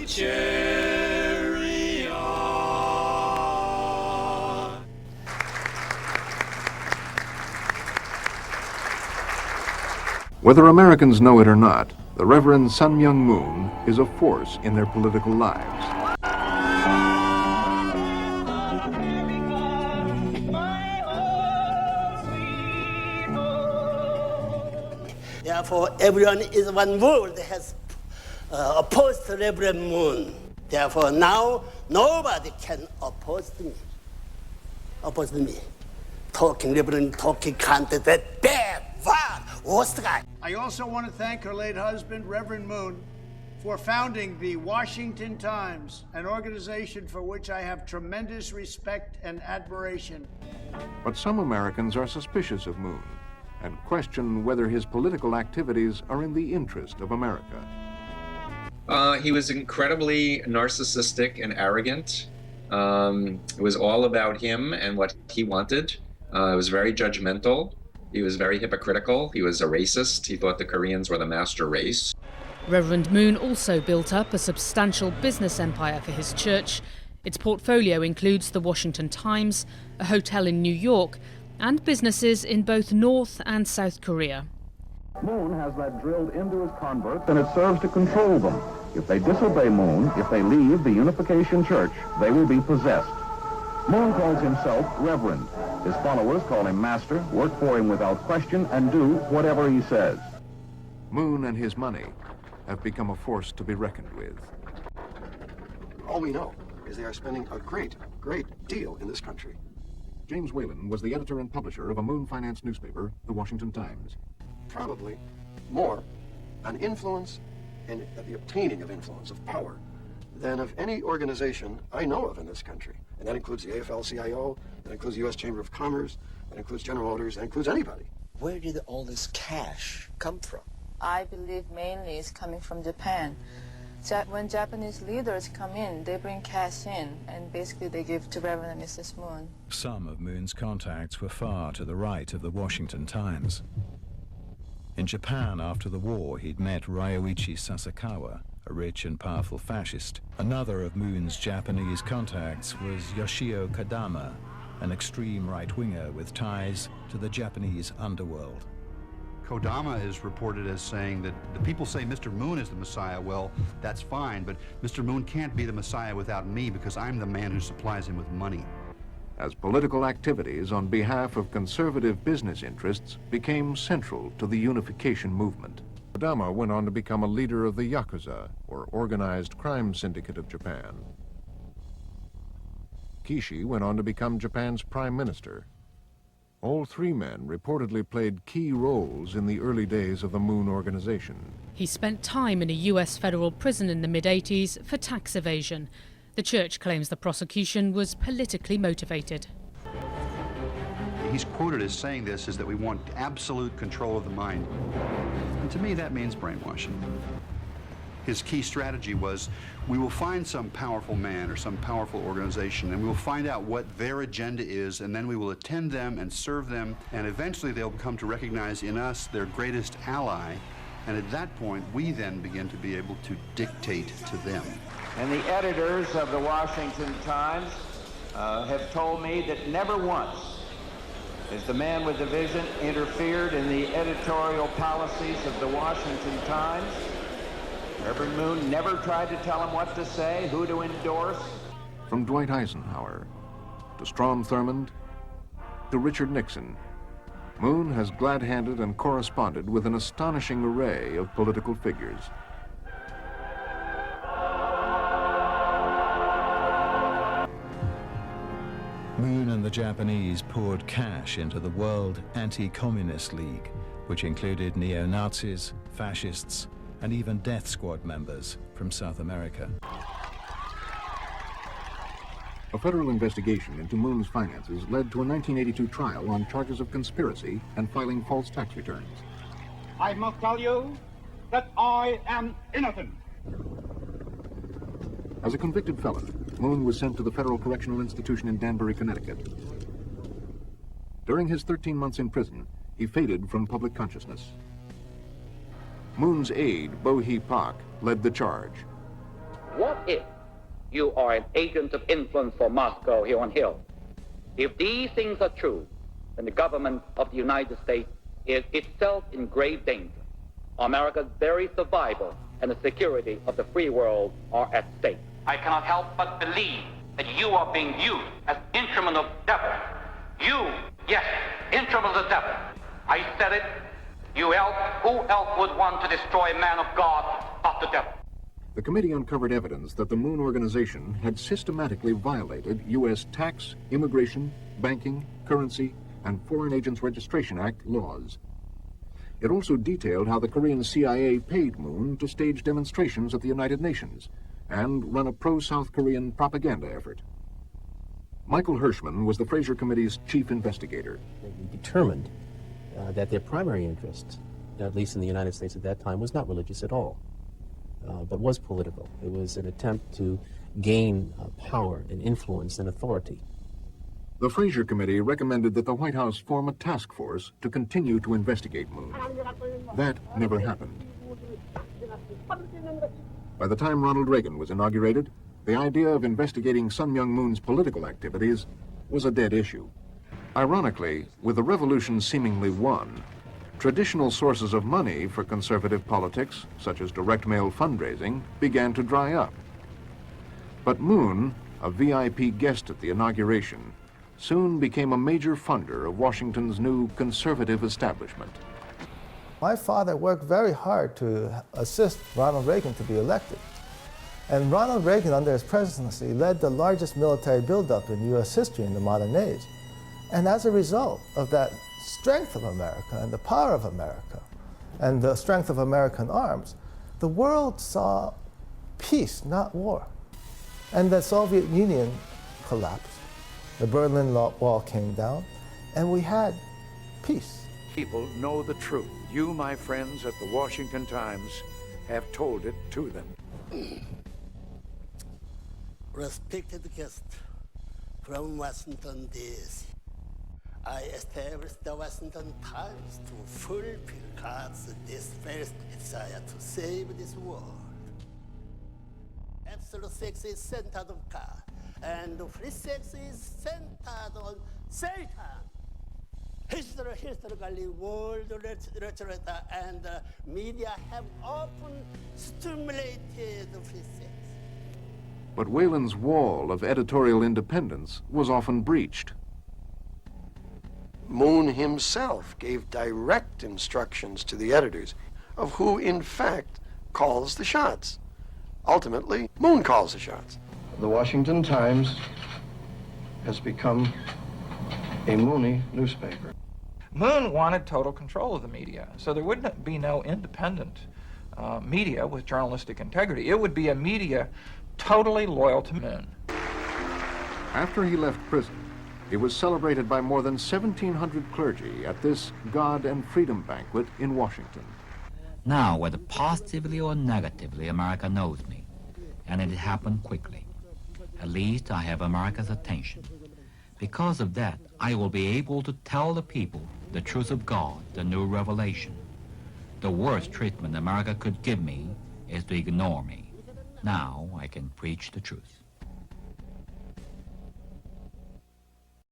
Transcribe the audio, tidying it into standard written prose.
carry on. Whether Americans know it or not, the Reverend Sun Myung Moon is a force in their political lives. Therefore, everyone is one world has opposed Reverend Moon. Therefore, now nobody can oppose me. Talking Reverend, talking content, that bad, worst guy. I also want to thank her late husband, Reverend Moon, for founding the Washington Times, an organization for which I have tremendous respect and admiration. But some Americans are suspicious of Moon and question whether his political activities are in the interest of America. He was incredibly narcissistic and arrogant. It was all about him and what he wanted. It was very judgmental. He was very hypocritical. He was a racist. He thought the Koreans were the master race. Reverend Moon also built up a substantial business empire for his church. Its portfolio includes the Washington Times, a hotel in New York, and businesses in both North and South Korea. Moon has that drilled into his converts, and it serves to control them. If they disobey Moon, if they leave the Unification Church, they will be possessed. Moon calls himself Reverend. His followers call him Master, work for him without question, and do whatever he says. Moon and his money have become a force to be reckoned with. All we know is they are spending a great deal in this country. James Whalen was the editor and publisher of a Moon-financed newspaper, the Washington Times. Probably more on influence and the obtaining of influence, of power, than of any organization I know of in this country. And that includes the AFL-CIO, that includes the U.S. Chamber of Commerce, that includes General Motors, that includes anybody. Where did all this cash come from? I believe mainly it's coming from Japan. When Japanese leaders come in, they bring cash in, and basically they give to Reverend and Mrs. Moon. Some of Moon's contacts were far to the right of the Washington Times. In Japan, after the war, he'd met Ryoichi Sasakawa, a rich and powerful fascist. Another of Moon's Japanese contacts was Yoshio Kadama, an extreme right-winger with ties to the Japanese underworld. Kodama is reported as saying that the people say Mr. Moon is the Messiah. Well, that's fine, but Mr. Moon can't be the Messiah without me because I'm the man who supplies him with money. As political activities on behalf of conservative business interests became central to the unification movement. Kodama went on to become a leader of the Yakuza, or Organized Crime Syndicate of Japan. Kishi went on to become Japan's prime minister. All three men reportedly played key roles in the early days of the Moon organization. He spent time in a US federal prison in the mid-80s for tax evasion. The church claims the prosecution was politically motivated. He's quoted as saying this is that we want absolute control of the mind. And to me, that means brainwashing. His key strategy was, we will find some powerful man or some powerful organization, and we will find out what their agenda is, and then we will attend them and serve them, and eventually they'll come to recognize in us their greatest ally, and at that point, we then begin to be able to dictate to them. And the editors of the Washington Times have told me that never once has the man with the vision interfered in the editorial policies of the Washington Times. Reverend Moon never tried to tell him what to say, who to endorse. From Dwight Eisenhower to Strom Thurmond to Richard Nixon, Moon has glad-handed and corresponded with an astonishing array of political figures. Moon and the Japanese poured cash into the World Anti-Communist League, which included neo-Nazis, fascists, and even death squad members from South America. A federal investigation into Moon's finances led to a 1982 trial on charges of conspiracy and filing false tax returns. I must tell you that I am innocent. As a convicted felon, Moon was sent to the Federal Correctional Institution in Danbury, Connecticut. During his 13 months in prison, he faded from public consciousness. Moon's aide, Bo Hee Pak, led the charge. What if you are an agent of influence for Moscow here on Hill. If these things are true, then the government of the United States is itself in grave danger. America's very survival and the security of the free world are at stake. I cannot help but believe that you are being used as instrument of devil. You, yes, instrument of the devil. I said it. You else, who else would want to destroy a man of God but the devil? The committee uncovered evidence that the Moon Organization had systematically violated U.S. tax, immigration, banking, currency, and Foreign Agents Registration Act laws. It also detailed how the Korean CIA paid Moon to stage demonstrations at the United Nations and run a pro-South Korean propaganda effort. Michael Hirschman was the Fraser Committee's chief investigator. We determined that their primary interest, at least in the United States at that time, was not religious at all, but was political. It was an attempt to gain power and influence and authority. The Fraser Committee recommended that the White House form a task force to continue to investigate Moon. That never happened. By the time Ronald Reagan was inaugurated, the idea of investigating Sun Myung Moon's political activities was a dead issue. Ironically, with the revolution seemingly won, traditional sources of money for conservative politics, such as direct mail fundraising, began to dry up. But Moon, a VIP guest at the inauguration, soon became a major funder of Washington's new conservative establishment. My father worked very hard to assist Ronald Reagan to be elected. And Ronald Reagan, under his presidency, led the largest military buildup in U.S. history in the modern age. And as a result of that strength of America and the power of America and the strength of American arms, the world saw peace, not war. And the Soviet Union collapsed. The Berlin Wall came down, and we had peace. People know the truth. You, my friends at the Washington Times, have told it to them. Respected guest from Washington, D.C. I established the Washington Times to fulfill God's desperate desire to save this world. Absolute sex is centered on God, and free sex is centered on Satan. Historically, world literature and media have often stimulated free sex. But Whalen's wall of editorial independence was often breached. Moon himself gave direct instructions to the editors of who, in fact, calls the shots. Ultimately, Moon calls the shots. The Washington Times has become a Mooney newspaper. Moon wanted total control of the media, so there wouldn't be no independent media with journalistic integrity. It would be a media totally loyal to Moon. After he left prison, he was celebrated by more than 1,700 clergy at this God and Freedom banquet in Washington. Now, whether positively or negatively, America knows me, and it happened quickly. At least I have America's attention. Because of that, I will be able to tell the people the truth of God, the new revelation. The worst treatment America could give me is to ignore me. Now I can preach the truth.